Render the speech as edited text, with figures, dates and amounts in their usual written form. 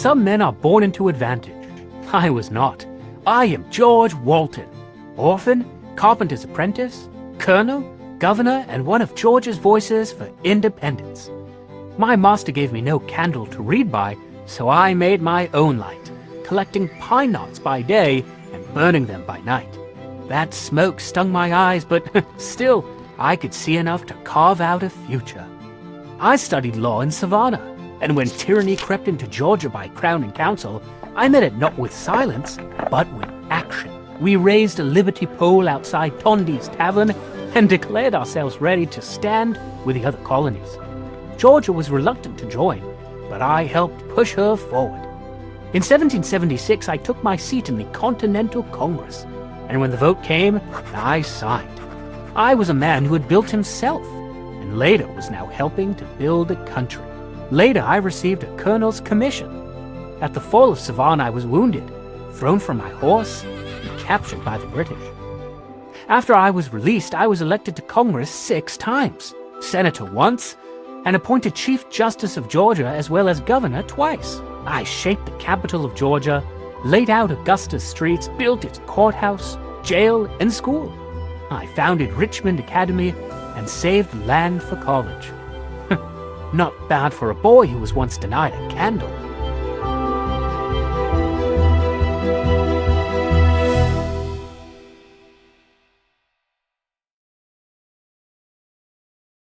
Some men are born into advantage. I was not. I am George Walton, orphan, carpenter's apprentice, colonel, governor, and one of Georgia's voices for independence. My master gave me no candle to read by, so I made my own light, collecting pine knots by day and burning them by night. That smoke stung my eyes, but still, I could see enough to carve out a future. I studied law in Savannah, and when tyranny crept into Georgia by Crown and Council, I met it not with silence, but with action. We raised a liberty pole outside Tondee's Tavern and declared ourselves ready to stand with the other colonies. Georgia was reluctant to join, but I helped push her forward. In 1776, I took my seat in the Continental Congress, and when the vote came, I signed. I was a man who had built himself, and later was now helping to build a country. Later, I received a colonel's commission. At the fall of Savannah, I was wounded, thrown from my horse, and captured by the British. After I was released, I was elected to Congress 6 times, senator once, and appointed Chief Justice of Georgia as well as governor twice. I shaped the capital of Georgia, laid out Augusta's streets, built its courthouse, jail, and school. I founded Richmond Academy and saved land for college. Not bad for a boy who was once denied a candle.